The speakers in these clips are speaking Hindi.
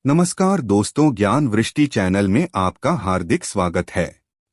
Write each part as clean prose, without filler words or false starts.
नमस्कार दोस्तों, ज्ञान वृष्टि चैनल में आपका हार्दिक स्वागत है।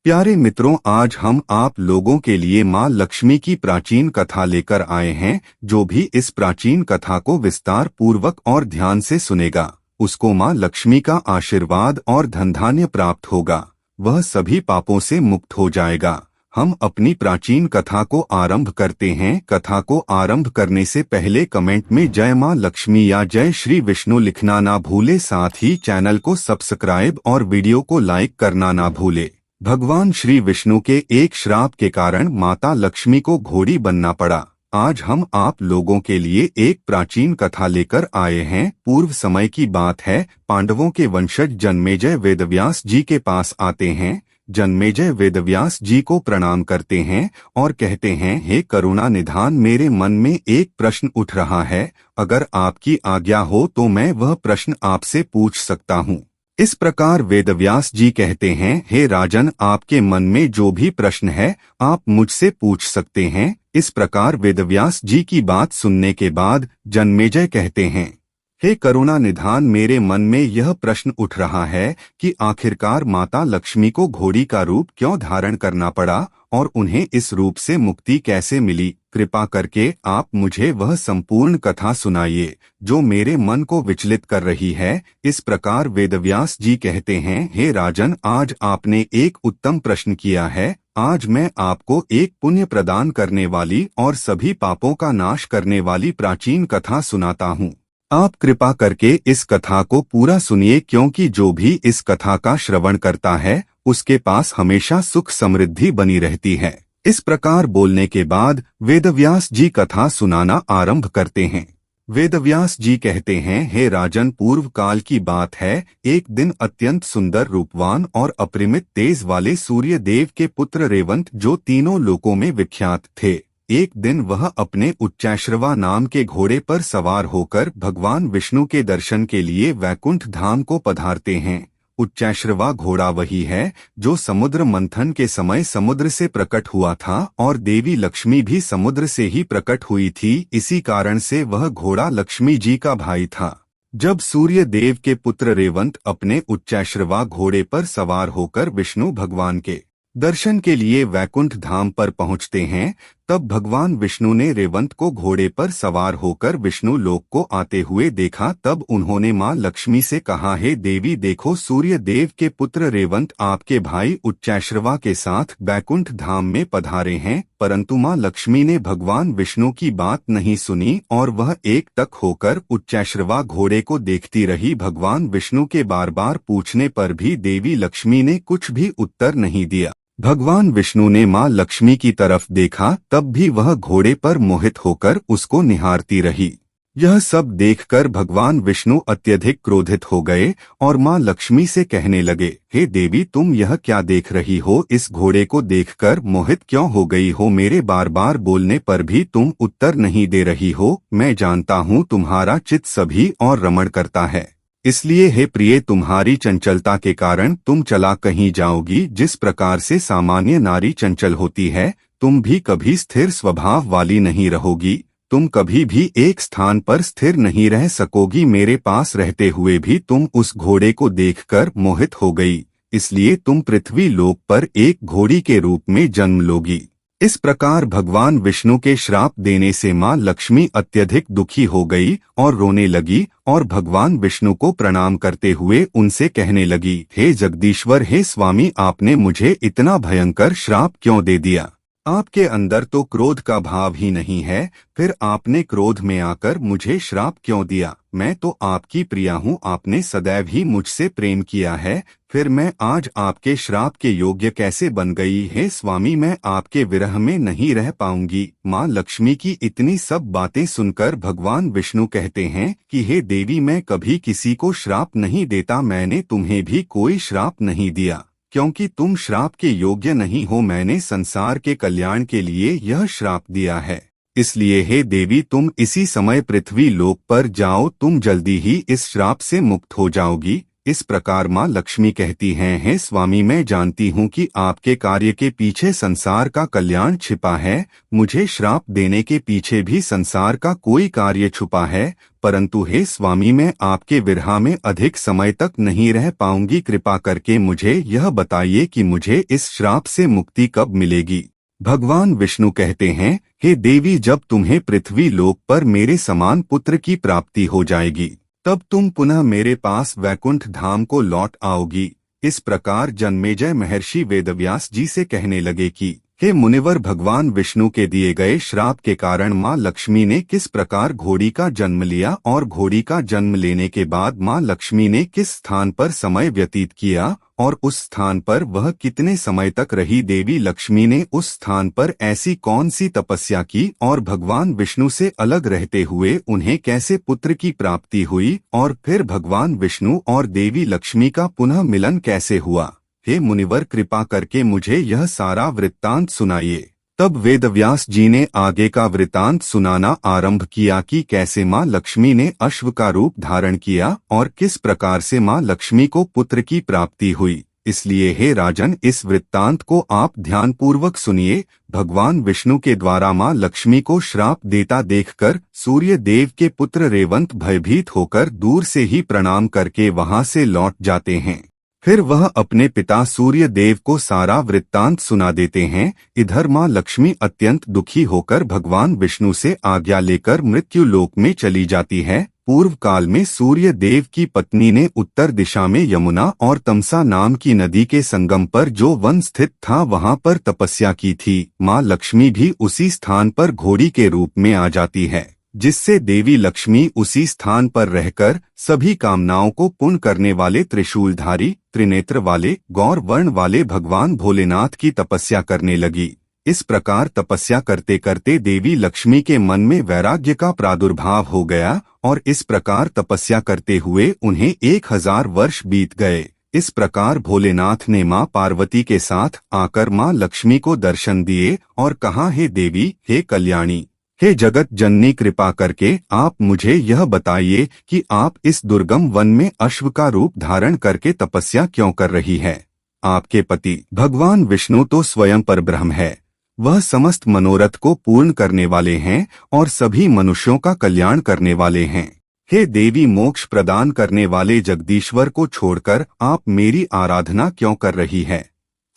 प्यारे मित्रों, आज हम आप लोगों के लिए माँ लक्ष्मी की प्राचीन कथा लेकर आए हैं। जो भी इस प्राचीन कथा को विस्तार पूर्वक और ध्यान से सुनेगा, उसको माँ लक्ष्मी का आशीर्वाद और धन धान्य प्राप्त होगा। वह सभी पापों से मुक्त हो जाएगा। हम अपनी प्राचीन कथा को आरंभ करते हैं। कथा को आरंभ करने से पहले कमेंट में जय मां लक्ष्मी या जय श्री विष्णु लिखना ना भूले। साथ ही चैनल को सब्सक्राइब और वीडियो को लाइक करना ना भूले। भगवान श्री विष्णु के एक श्राप के कारण माता लक्ष्मी को घोड़ी बनना पड़ा। आज हम आप लोगों के लिए एक प्राचीन कथा लेकर आए हैं। पूर्व समय की बात है। पांडवों के वंशज जन्मेजय वेदव्यास जी के पास आते हैं। जन्मेजय वेदव्यास जी को प्रणाम करते हैं और कहते हैं, हे करुणा निधान, मेरे मन में एक प्रश्न उठ रहा है। अगर आपकी आज्ञा हो तो मैं वह प्रश्न आपसे पूछ सकता हूँ। इस प्रकार वेदव्यास जी कहते हैं, हे राजन, आपके मन में जो भी प्रश्न है आप मुझसे पूछ सकते हैं। इस प्रकार वेदव्यास जी की बात सुनने के बाद जन्मेजय कहते हैं, हे करुणा निधान, मेरे मन में यह प्रश्न उठ रहा है कि आखिरकार माता लक्ष्मी को घोड़ी का रूप क्यों धारण करना पड़ा और उन्हें इस रूप से मुक्ति कैसे मिली। कृपा करके आप मुझे वह संपूर्ण कथा सुनाइए जो मेरे मन को विचलित कर रही है। इस प्रकार वेदव्यास जी कहते हैं, हे राजन, आज आपने एक उत्तम प्रश्न किया है। आज मैं आपको एक पुण्य प्रदान करने वाली और सभी पापों का नाश करने वाली प्राचीन कथा सुनाता हूँ। आप कृपा करके इस कथा को पूरा सुनिए, क्योंकि जो भी इस कथा का श्रवण करता है उसके पास हमेशा सुख समृद्धि बनी रहती है। इस प्रकार बोलने के बाद वेदव्यास जी कथा सुनाना आरंभ करते हैं। वेदव्यास जी कहते हैं, हे राजन, पूर्व काल की बात है। एक दिन अत्यंत सुंदर, रूपवान और अपरिमित तेज वाले सूर्य देव के पुत्र रेवंत, जो तीनों लोकों में विख्यात थे, एक दिन वह अपने उच्चैश्रवा नाम के घोड़े पर सवार होकर भगवान विष्णु के दर्शन के लिए वैकुंठ धाम को पधारते हैं। उच्चैश्रवा घोड़ा वही है जो समुद्र मंथन के समय समुद्र से प्रकट हुआ था और देवी लक्ष्मी भी समुद्र से ही प्रकट हुई थी। इसी कारण से वह घोड़ा लक्ष्मी जी का भाई था। जब सूर्य देव के पुत्र रेवंत अपने उच्चैश्रवा घोड़े पर सवार होकर विष्णु भगवान के दर्शन के लिए वैकुंठ धाम पर पहुंचते हैं, तब भगवान विष्णु ने रेवंत को घोड़े पर सवार होकर विष्णु लोक को आते हुए देखा। तब उन्होंने मां लक्ष्मी से कहा, हे देवी, देखो, सूर्य देव के पुत्र रेवंत आपके भाई उच्चैश्रवा के साथ वैकुंठ धाम में पधारे हैं। परंतु मां लक्ष्मी ने भगवान विष्णु की बात नहीं सुनी और वह एक टक होकर उच्चैश्रवा घोड़े को देखती रही। भगवान विष्णु के बार बार पूछने पर भी देवी लक्ष्मी ने कुछ भी उत्तर नहीं दिया। भगवान विष्णु ने मां लक्ष्मी की तरफ देखा, तब भी वह घोड़े पर मोहित होकर उसको निहारती रही। यह सब देखकर भगवान विष्णु अत्यधिक क्रोधित हो गए और मां लक्ष्मी से कहने लगे, हे देवी, तुम यह क्या देख रही हो? इस घोड़े को देखकर मोहित क्यों हो गई हो? मेरे बार बार बोलने पर भी तुम उत्तर नहीं दे रही हो। मैं जानता हूँ तुम्हारा चित्त सभी और रमण करता है, इसलिए हे प्रिय, तुम्हारी चंचलता के कारण तुम चला कहीं जाओगी। जिस प्रकार से सामान्य नारी चंचल होती है, तुम भी कभी स्थिर स्वभाव वाली नहीं रहोगी। तुम कभी भी एक स्थान पर स्थिर नहीं रह सकोगी। मेरे पास रहते हुए भी तुम उस घोड़े को देखकर मोहित हो गई, इसलिए तुम पृथ्वी लोक पर एक घोड़ी के रूप में जन्म लोगी। इस प्रकार भगवान विष्णु के श्राप देने से मां लक्ष्मी अत्यधिक दुखी हो गई और रोने लगी और भगवान विष्णु को प्रणाम करते हुए उनसे कहने लगी, हे जगदीश्वर, हे स्वामी, आपने मुझे इतना भयंकर श्राप क्यों दे दिया? आपके अंदर तो क्रोध का भाव ही नहीं है, फिर आपने क्रोध में आकर मुझे श्राप क्यों दिया? मैं तो आपकी प्रिया हूँ, आपने सदैव ही मुझसे प्रेम किया है, फिर मैं आज आपके श्राप के योग्य कैसे बन गई? हे स्वामी, मैं आपके विरह में नहीं रह पाऊंगी। माँ लक्ष्मी की इतनी सब बातें सुनकर भगवान विष्णु कहते हैं कि हे देवी, मैं कभी किसी को श्राप नहीं देता। मैंने तुम्हें भी कोई श्राप नहीं दिया, क्योंकि तुम श्राप के योग्य नहीं हो। मैंने संसार के कल्याण के लिए यह श्राप दिया है। इसलिए हे देवी, तुम इसी समय पृथ्वी लोक पर जाओ, तुम जल्दी ही इस श्राप से मुक्त हो जाओगी। इस प्रकार माँ लक्ष्मी कहती हैं, हे स्वामी, मैं जानती हूँ कि आपके कार्य के पीछे संसार का कल्याण छिपा है। मुझे श्राप देने के पीछे भी संसार का कोई कार्य छुपा है, परंतु हे स्वामी, मैं आपके विरह में अधिक समय तक नहीं रह पाऊंगी। कृपा करके मुझे यह बताइए कि मुझे इस श्राप से मुक्ति कब मिलेगी। भगवान विष्णु कहते हैं, हे देवी, जब तुम्हें पृथ्वी लोक पर मेरे समान पुत्र की प्राप्ति हो जाएगी तब तुम पुनः मेरे पास वैकुंठ धाम को लौट आओगी। इस प्रकार जन्मेजय महर्षि वेदव्यास जी से कहने लगे कि हे मुनिवर, भगवान विष्णु के दिए गए श्राप के कारण माँ लक्ष्मी ने किस प्रकार घोड़ी का जन्म लिया और घोड़ी का जन्म लेने के बाद माँ लक्ष्मी ने किस स्थान पर समय व्यतीत किया और उस स्थान पर वह कितने समय तक रही। देवी लक्ष्मी ने उस स्थान पर ऐसी कौन सी तपस्या की और भगवान विष्णु से अलग रहते हुए उन्हें कैसे पुत्र की प्राप्ति हुई और फिर भगवान विष्णु और देवी लक्ष्मी का पुनः मिलन कैसे हुआ। हे मुनिवर, कृपा करके मुझे यह सारा वृत्तांत सुनाइए। तब वेदव्यास जी ने आगे का वृत्तांत सुनाना आरंभ किया कि कैसे माँ लक्ष्मी ने अश्व का रूप धारण किया और किस प्रकार से माँ लक्ष्मी को पुत्र की प्राप्ति हुई। इसलिए हे राजन, इस वृत्तांत को आप ध्यानपूर्वक सुनिए। भगवान विष्णु के द्वारा माँ लक्ष्मी को श्राप देता देखकर सूर्य देव के पुत्र रेवंत भयभीत होकर दूर से ही प्रणाम करके वहां से लौट जाते हैं। फिर वह अपने पिता सूर्य देव को सारा वृत्तांत सुना देते हैं। इधर माँ लक्ष्मी अत्यंत दुखी होकर भगवान विष्णु से आज्ञा लेकर मृत्यु लोक में चली जाती है। पूर्व काल में सूर्य देव की पत्नी ने उत्तर दिशा में यमुना और तमसा नाम की नदी के संगम पर जो वन स्थित था वहां पर तपस्या की थी। माँ लक्ष्मी भी उसी स्थान पर घोड़ी के रूप में आ जाती है, जिससे देवी लक्ष्मी उसी स्थान पर रहकर सभी कामनाओं को पूर्ण करने वाले त्रिशूलधारी, त्रिनेत्र वाले, गौर वर्ण वाले भगवान भोलेनाथ की तपस्या करने लगी। इस प्रकार तपस्या करते करते देवी लक्ष्मी के मन में वैराग्य का प्रादुर्भाव हो गया और इस प्रकार तपस्या करते हुए उन्हें 1000 वर्ष बीत गए। इस प्रकार भोलेनाथ ने माँ पार्वती के साथ आकर माँ लक्ष्मी को दर्शन दिए और कहा, हे देवी, हे कल्याणी, हे जगत जननी, कृपा करके आप मुझे यह बताइए कि आप इस दुर्गम वन में अश्व का रूप धारण करके तपस्या क्यों कर रही है। आपके पति भगवान विष्णु तो स्वयं परब्रह्म है, वह समस्त मनोरथ को पूर्ण करने वाले हैं और सभी मनुष्यों का कल्याण करने वाले हैं। हे देवी, मोक्ष प्रदान करने वाले जगदीश्वर को छोड़कर आप मेरी आराधना क्यों कर रही है।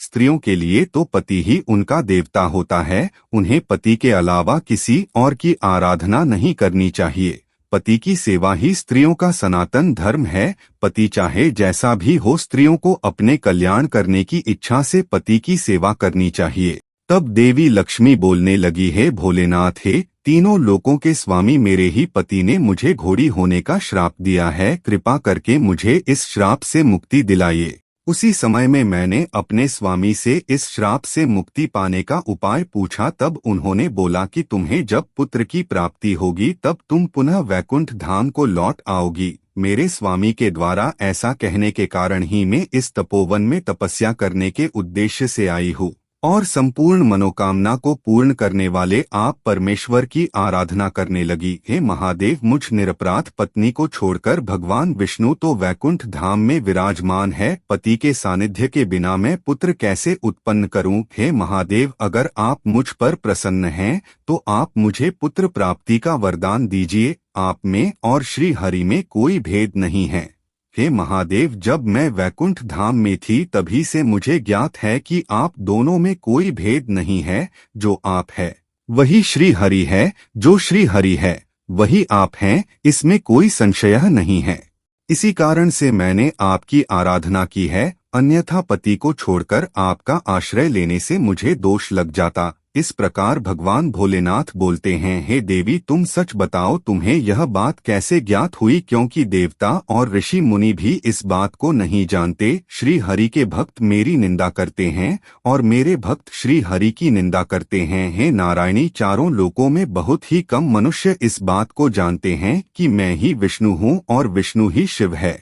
स्त्रियों के लिए तो पति ही उनका देवता होता है, उन्हें पति के अलावा किसी और की आराधना नहीं करनी चाहिए। पति की सेवा ही स्त्रियों का सनातन धर्म है। पति चाहे जैसा भी हो, स्त्रियों को अपने कल्याण करने की इच्छा से पति की सेवा करनी चाहिए। तब देवी लक्ष्मी बोलने लगी, हे भोलेनाथ, हे तीनों लोकों के स्वामी, मेरे ही पति ने मुझे घोड़ी होने का श्राप दिया है। कृपा करके मुझे इस श्राप से मुक्ति दिलाइए। उसी समय में मैंने अपने स्वामी से इस श्राप से मुक्ति पाने का उपाय पूछा। तब उन्होंने बोला कि तुम्हें जब पुत्र की प्राप्ति होगी तब तुम पुनः वैकुंठ धाम को लौट आओगी। मेरे स्वामी के द्वारा ऐसा कहने के कारण ही मैं इस तपोवन में तपस्या करने के उद्देश्य से आई हूँ और संपूर्ण मनोकामना को पूर्ण करने वाले आप परमेश्वर की आराधना करने लगी। हे महादेव, मुझ निरपराध पत्नी को छोड़कर भगवान विष्णु तो वैकुंठ धाम में विराजमान है। पति के सानिध्य के बिना मैं पुत्र कैसे उत्पन्न करूं। हे महादेव, अगर आप मुझ पर प्रसन्न हैं तो आप मुझे पुत्र प्राप्ति का वरदान दीजिए। आप में और श्री हरि में कोई भेद नहीं है। हे महादेव, जब मैं वैकुंठ धाम में थी तभी से मुझे ज्ञात है कि आप दोनों में कोई भेद नहीं है। जो आप है वही श्री हरि है, जो श्री हरि है वही आप हैं, इसमें कोई संशय नहीं है। इसी कारण से मैंने आपकी आराधना की है, अन्यथा पति को छोड़कर आपका आश्रय लेने से मुझे दोष लग जाता। इस प्रकार भगवान भोलेनाथ बोलते हैं, हे देवी, तुम सच बताओ, तुम्हें यह बात कैसे ज्ञात हुई, क्योंकि देवता और ऋषि मुनि भी इस बात को नहीं जानते। श्री हरि के भक्त मेरी निंदा करते हैं और मेरे भक्त श्री हरि की निंदा करते हैं। हे नारायणी, चारों लोकों में बहुत ही कम मनुष्य इस बात को जानते हैं कि मैं ही विष्णु हूँ और विष्णु ही शिव है।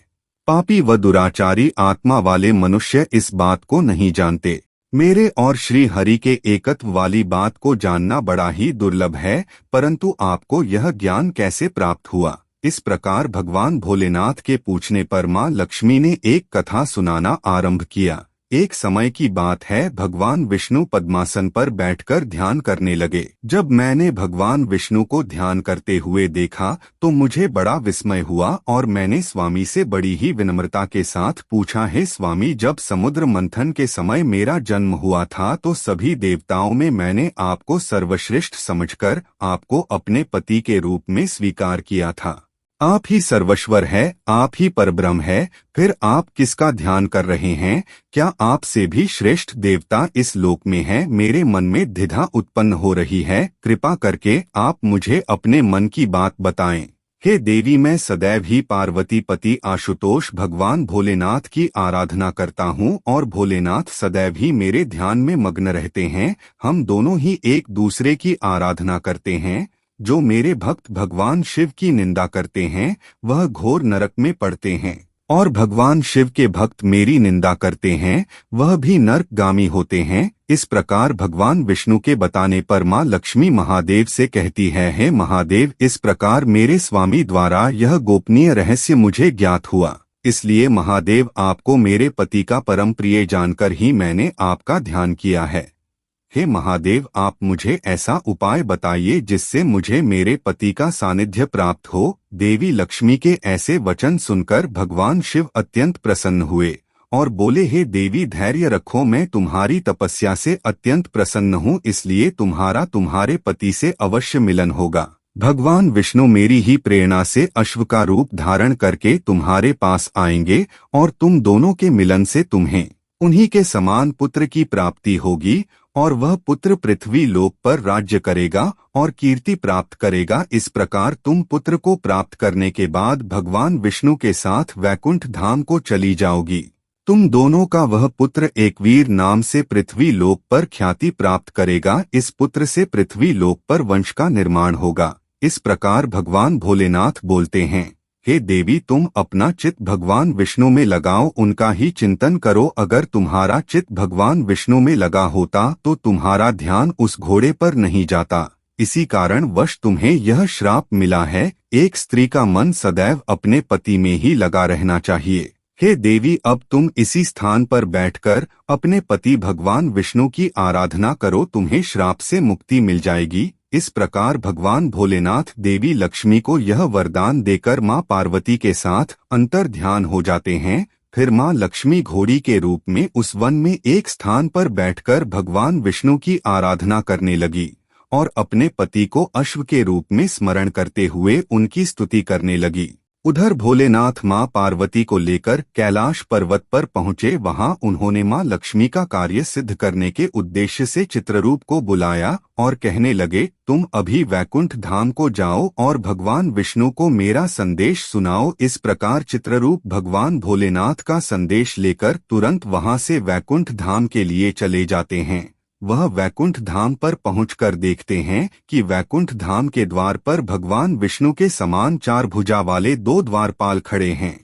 पापी व दुराचारी आत्मा वाले मनुष्य इस बात को नहीं जानते। मेरे और श्री हरि के एकत्व वाली बात को जानना बड़ा ही दुर्लभ है, परंतु आपको यह ज्ञान कैसे प्राप्त हुआ। इस प्रकार भगवान भोलेनाथ के पूछने पर मां लक्ष्मी ने एक कथा सुनाना आरंभ किया। एक समय की बात है, भगवान विष्णु पद्मासन पर बैठकर ध्यान करने लगे। जब मैंने भगवान विष्णु को ध्यान करते हुए देखा तो मुझे बड़ा विस्मय हुआ और मैंने स्वामी से बड़ी ही विनम्रता के साथ पूछा, हे स्वामी, जब समुद्र मंथन के समय मेरा जन्म हुआ था तो सभी देवताओं में मैंने आपको सर्वश्रेष्ठ समझकर आपको अपने पति के रूप में स्वीकार किया था। आप ही सर्वश्वर है, आप ही परब्रह्म है, फिर आप किसका ध्यान कर रहे हैं? क्या आपसे भी श्रेष्ठ देवता इस लोक में है? मेरे मन में द्विधा उत्पन्न हो रही है, कृपा करके आप मुझे अपने मन की बात बताएं। हे देवी, मैं सदैव ही पार्वती पति आशुतोष भगवान भोलेनाथ की आराधना करता हूँ और भोलेनाथ सदैव ही मेरे ध्यान में मग्न रहते हैं। हम दोनों ही एक दूसरे की आराधना करते हैं। जो मेरे भक्त भगवान शिव की निंदा करते हैं वह घोर नरक में पड़ते हैं, और भगवान शिव के भक्त मेरी निंदा करते हैं वह भी नरकगामी होते हैं। इस प्रकार भगवान विष्णु के बताने पर मां लक्ष्मी महादेव से कहती है, हे महादेव, इस प्रकार मेरे स्वामी द्वारा यह गोपनीय रहस्य मुझे ज्ञात हुआ, इसलिए महादेव आपको मेरे पति का परम प्रिय जानकर ही मैंने आपका ध्यान किया है। हे महादेव, आप मुझे ऐसा उपाय बताइए जिससे मुझे मेरे पति का सानिध्य प्राप्त हो। देवी लक्ष्मी के ऐसे वचन सुनकर भगवान शिव अत्यंत प्रसन्न हुए और बोले, हे देवी, धैर्य रखो, मैं तुम्हारी तपस्या से अत्यंत प्रसन्न हूँ, इसलिए तुम्हारा तुम्हारे पति से अवश्य मिलन होगा। भगवान विष्णु मेरी ही प्रेरणा से अश्व का रूप धारण करके तुम्हारे पास आएंगे और तुम दोनों के मिलन से तुम्हें उन्हीं के समान पुत्र की प्राप्ति होगी और वह पुत्र पृथ्वी लोक पर राज्य करेगा और कीर्ति प्राप्त करेगा। इस प्रकार तुम पुत्र को प्राप्त करने के बाद भगवान विष्णु के साथ वैकुंठ धाम को चली जाओगी। तुम दोनों का वह पुत्र एकवीर नाम से पृथ्वी लोक पर ख्याति प्राप्त करेगा। इस पुत्र से पृथ्वी लोक पर वंश का निर्माण होगा। इस प्रकार भगवान भोलेनाथ बोलते हैं, हे देवी, तुम अपना चित्त भगवान विष्णु में लगाओ, उनका ही चिंतन करो। अगर तुम्हारा चित्त भगवान विष्णु में लगा होता तो तुम्हारा ध्यान उस घोड़े पर नहीं जाता। इसी कारण वश तुम्हें यह श्राप मिला है। एक स्त्री का मन सदैव अपने पति में ही लगा रहना चाहिए। हे देवी, अब तुम इसी स्थान पर बैठकर अपने पति भगवान विष्णु की आराधना करो, तुम्हें श्राप से मुक्ति मिल जाएगी। इस प्रकार भगवान भोलेनाथ देवी लक्ष्मी को यह वरदान देकर मां पार्वती के साथ अंतर ध्यान हो जाते हैं। फिर मां लक्ष्मी घोड़ी के रूप में उस वन में एक स्थान पर बैठकर भगवान विष्णु की आराधना करने लगी और अपने पति को अश्व के रूप में स्मरण करते हुए उनकी स्तुति करने लगी। उधर भोलेनाथ मां पार्वती को लेकर कैलाश पर्वत पर पहुंचे। वहां उन्होंने मां लक्ष्मी का कार्य सिद्ध करने के उद्देश्य से चित्ररूप को बुलाया और कहने लगे, तुम अभी वैकुंठ धाम को जाओ और भगवान विष्णु को मेरा संदेश सुनाओ। इस प्रकार चित्ररूप भगवान भोलेनाथ का संदेश लेकर तुरंत वहां से वैकुंठ धाम के लिए चले जाते हैं। वह वैकुंठ धाम पर पहुंचकर देखते हैं कि वैकुंठ धाम के द्वार पर भगवान विष्णु के समान 4 भुजा वाले 2 द्वारपाल खड़े हैं।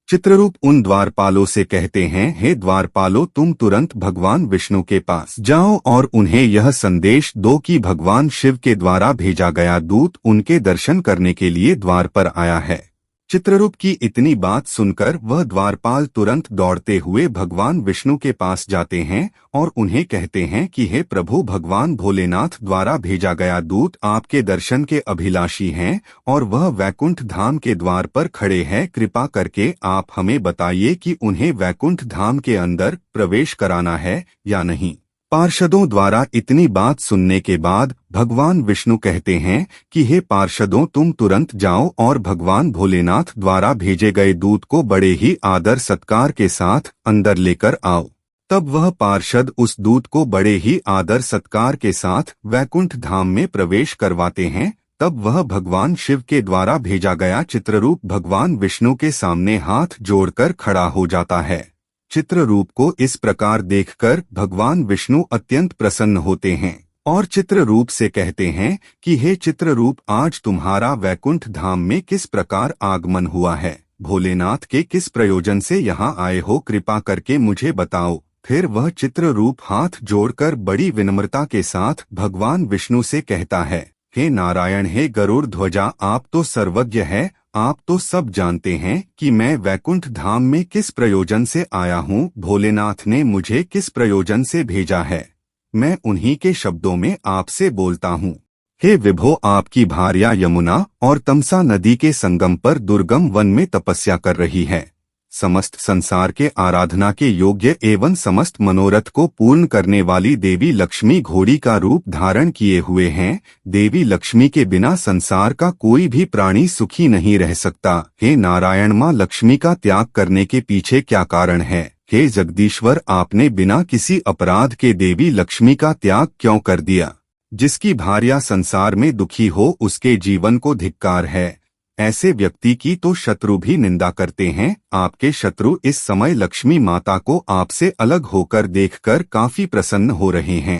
चित्ररूप उन द्वारपालों से कहते हैं, हे द्वारपालों, तुम तुरंत भगवान विष्णु के पास जाओ और उन्हें यह संदेश दो कि भगवान शिव के द्वारा भेजा गया दूत उनके दर्शन करने के लिए द्वार पर आया है। चित्ररूप की इतनी बात सुनकर वह द्वारपाल तुरंत दौड़ते हुए भगवान विष्णु के पास जाते हैं और उन्हें कहते हैं कि हे प्रभु, भगवान भोलेनाथ द्वारा भेजा गया दूत आपके दर्शन के अभिलाषी हैं और वह वैकुंठ धाम के द्वार पर खड़े हैं। कृपा करके आप हमें बताइए कि उन्हें वैकुंठ धाम के अंदर प्रवेश कराना है या नहीं। पार्षदों द्वारा इतनी बात सुनने के बाद भगवान विष्णु कहते हैं कि हे पार्षदों, तुम तुरंत जाओ और भगवान भोलेनाथ द्वारा भेजे गए दूत को बड़े ही आदर सत्कार के साथ अंदर लेकर आओ। तब वह पार्षद उस दूत को बड़े ही आदर सत्कार के साथ वैकुंठ धाम में प्रवेश करवाते हैं। तब वह भगवान शिव के द्वारा भेजा गया चित्ररूप भगवान विष्णु के सामने हाथ जोड़कर खड़ा हो जाता है। चित्ररूप को इस प्रकार देखकर भगवान विष्णु अत्यंत प्रसन्न होते हैं और चित्ररूप से कहते हैं कि हे चित्ररूप, आज तुम्हारा वैकुंठ धाम में किस प्रकार आगमन हुआ है? भोलेनाथ के किस प्रयोजन से यहाँ आए हो? कृपा करके मुझे बताओ। फिर वह चित्ररूप हाथ जोड़कर बड़ी विनम्रता के साथ भगवान विष्णु से कहता है, हे नारायण, हे गरुड़ ध्वजा, आप तो सर्वज्ञ है, आप तो सब जानते हैं कि मैं वैकुंठ धाम में किस प्रयोजन से आया हूँ। भोलेनाथ ने मुझे किस प्रयोजन से भेजा है, मैं उन्हीं के शब्दों में आपसे बोलता हूँ। हे विभो, आपकी भार्या यमुना और तमसा नदी के संगम पर दुर्गम वन में तपस्या कर रही है। समस्त संसार के आराधना के योग्य एवं समस्त मनोरथ को पूर्ण करने वाली देवी लक्ष्मी घोड़ी का रूप धारण किए हुए हैं। देवी लक्ष्मी के बिना संसार का कोई भी प्राणी सुखी नहीं रह सकता। हे नारायण, माँ लक्ष्मी का त्याग करने के पीछे क्या कारण है? हे जगदीश्वर, आपने बिना किसी अपराध के देवी लक्ष्मी का त्याग क्यों कर दिया? जिसकी भार्या संसार में दुखी हो उसके जीवन को धिक्कार है। ऐसे व्यक्ति की तो शत्रु भी निंदा करते हैं। आपके शत्रु इस समय लक्ष्मी माता को आपसे अलग होकर देखकर काफी प्रसन्न हो रहे हैं।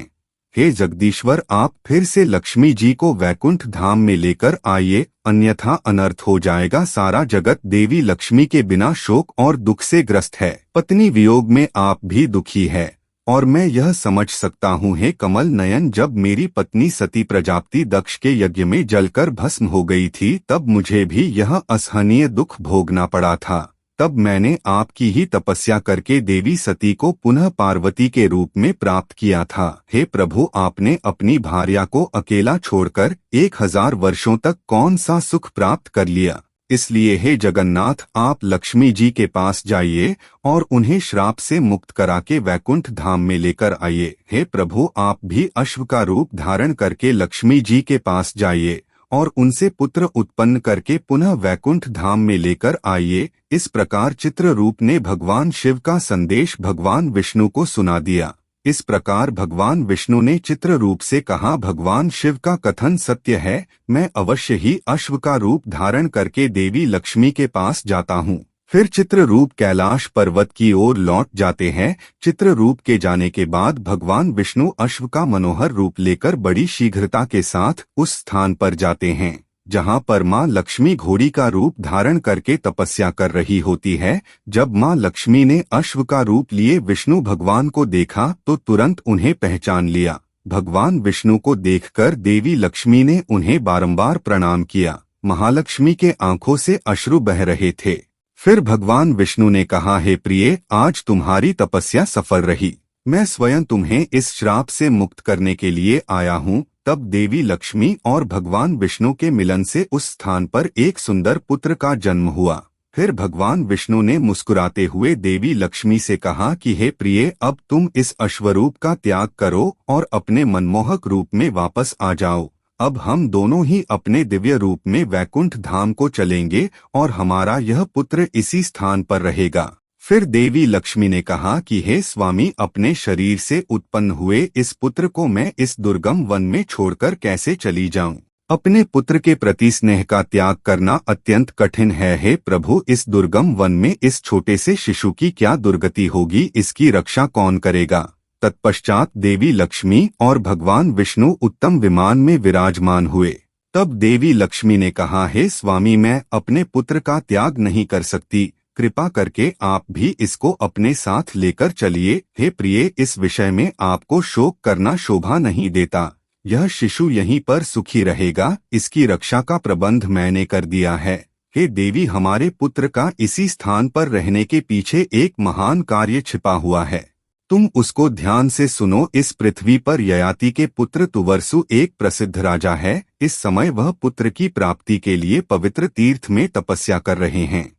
हे जगदीश्वर, आप फिर से लक्ष्मी जी को वैकुंठ धाम में लेकर आइए, अन्यथा अनर्थ हो जाएगा। सारा जगत देवी लक्ष्मी के बिना शोक और दुख से ग्रस्त है। पत्नी वियोग में आप भी दुखी है और मैं यह समझ सकता हूँ। हे कमल नयन, जब मेरी पत्नी सती प्रजापति दक्ष के यज्ञ में जलकर भस्म हो गई थी तब मुझे भी यह असहनीय दुख भोगना पड़ा था। तब मैंने आपकी ही तपस्या करके देवी सती को पुनः पार्वती के रूप में प्राप्त किया था। हे प्रभु, आपने अपनी भार्या को अकेला छोड़कर 1000 वर्षों तक कौन सा सुख प्राप्त कर लिया? इसलिए हे जगन्नाथ, आप लक्ष्मी जी के पास जाइए और उन्हें श्राप से मुक्त करा के वैकुंठ धाम में लेकर आइए। हे प्रभु, आप भी अश्व का रूप धारण करके लक्ष्मी जी के पास जाइए और उनसे पुत्र उत्पन्न करके पुनः वैकुंठ धाम में लेकर आइए। इस प्रकार चित्ररूप ने भगवान शिव का संदेश भगवान विष्णु को सुना दिया। इस प्रकार भगवान विष्णु ने चित्र रूप से कहा, भगवान शिव का कथन सत्य है, मैं अवश्य ही अश्व का रूप धारण करके देवी लक्ष्मी के पास जाता हूँ। फिर चित्र रूप कैलाश पर्वत की ओर लौट जाते हैं। चित्र रूप के जाने के बाद भगवान विष्णु अश्व का मनोहर रूप लेकर बड़ी शीघ्रता के साथ उस स्थान पर जाते हैं जहाँ पर माँ लक्ष्मी घोड़ी का रूप धारण करके तपस्या कर रही होती है। जब माँ लक्ष्मी ने अश्व का रूप लिए विष्णु भगवान को देखा तो तुरंत उन्हें पहचान लिया। भगवान विष्णु को देखकर देवी लक्ष्मी ने उन्हें बारंबार प्रणाम किया। महालक्ष्मी के आंखों से अश्रु बह रहे थे। फिर भगवान विष्णु ने कहा, हे प्रिय, आज तुम्हारी तपस्या सफल रही। मैं स्वयं तुम्हें इस श्राप से मुक्त करने के लिए आया हूँ। तब देवी लक्ष्मी और भगवान विष्णु के मिलन से उस स्थान पर एक सुंदर पुत्र का जन्म हुआ। फिर भगवान विष्णु ने मुस्कुराते हुए देवी लक्ष्मी से कहा कि हे प्रिय, अब तुम इस अश्वरूप का त्याग करो और अपने मनमोहक रूप में वापस आ जाओ। अब हम दोनों ही अपने दिव्य रूप में वैकुंठ धाम को चलेंगे और हमारा यह पुत्र इसी स्थान पर रहेगा। फिर देवी लक्ष्मी ने कहा कि हे स्वामी, अपने शरीर से उत्पन्न हुए इस पुत्र को मैं इस दुर्गम वन में छोड़कर कैसे चली जाऊं? अपने पुत्र के प्रति स्नेह का त्याग करना अत्यंत कठिन है। हे प्रभु, इस दुर्गम वन में इस छोटे से शिशु की क्या दुर्गति होगी? इसकी रक्षा कौन करेगा? तत्पश्चात देवी लक्ष्मी और भगवान विष्णु उत्तम विमान में विराजमान हुए। तब देवी लक्ष्मी ने कहा, हे स्वामी, मैं अपने पुत्र का त्याग नहीं कर सकती, कृपा करके आप भी इसको अपने साथ लेकर चलिए। हे प्रिय, इस विषय में आपको शोक करना शोभा नहीं देता। यह शिशु यहीं पर सुखी रहेगा, इसकी रक्षा का प्रबंध मैंने कर दिया है। हे देवी, हमारे पुत्र का इसी स्थान पर रहने के पीछे एक महान कार्य छिपा हुआ है, तुम उसको ध्यान से सुनो। इस पृथ्वी पर ययाति के पुत्र तुवर्सु एक प्रसिद्ध राजा है। इस समय वह पुत्र की प्राप्ति के लिए पवित्र तीर्थ में तपस्या कर रहे हैं।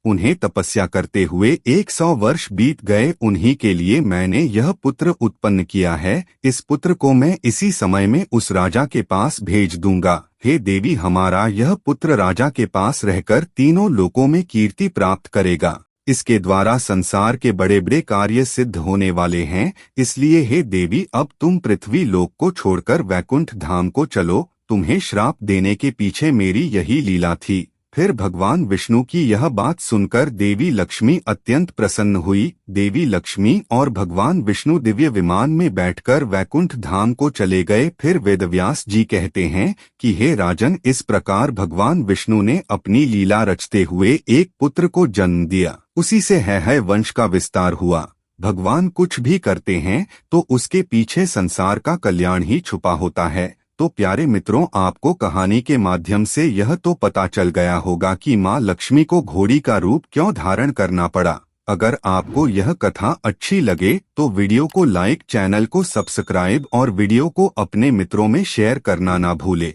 उन्हें तपस्या करते हुए 100 वर्ष बीत गए। उन्हीं के लिए मैंने यह पुत्र उत्पन्न किया है। इस पुत्र को मैं इसी समय में उस राजा के पास भेज दूंगा। हे देवी, हमारा यह पुत्र राजा के पास रहकर तीनों लोकों में कीर्ति प्राप्त करेगा। इसके द्वारा संसार के बड़े बड़े कार्य सिद्ध होने वाले हैं। इसलिए हे देवी, अब तुम पृथ्वी लोक को छोड़कर वैकुंठ धाम को चलो। तुम्हें श्राप देने के पीछे मेरी यही लीला थी। फिर भगवान विष्णु की यह बात सुनकर देवी लक्ष्मी अत्यंत प्रसन्न हुई। देवी लक्ष्मी और भगवान विष्णु दिव्य विमान में बैठकर वैकुंठ धाम को चले गए। फिर वेदव्यास जी कहते हैं कि हे राजन, इस प्रकार भगवान विष्णु ने अपनी लीला रचते हुए एक पुत्र को जन्म दिया। उसी से है वंश का विस्तार हुआ। भगवान कुछ भी करते हैं तो उसके पीछे संसार का कल्याण ही छुपा होता है। तो प्यारे मित्रों, आपको कहानी के माध्यम से यह तो पता चल गया होगा कि माँ लक्ष्मी को घोड़ी का रूप क्यों धारण करना पड़ा। अगर आपको यह कथा अच्छी लगे तो वीडियो को लाइक, चैनल को सब्सक्राइब और वीडियो को अपने मित्रों में शेयर करना ना भूले।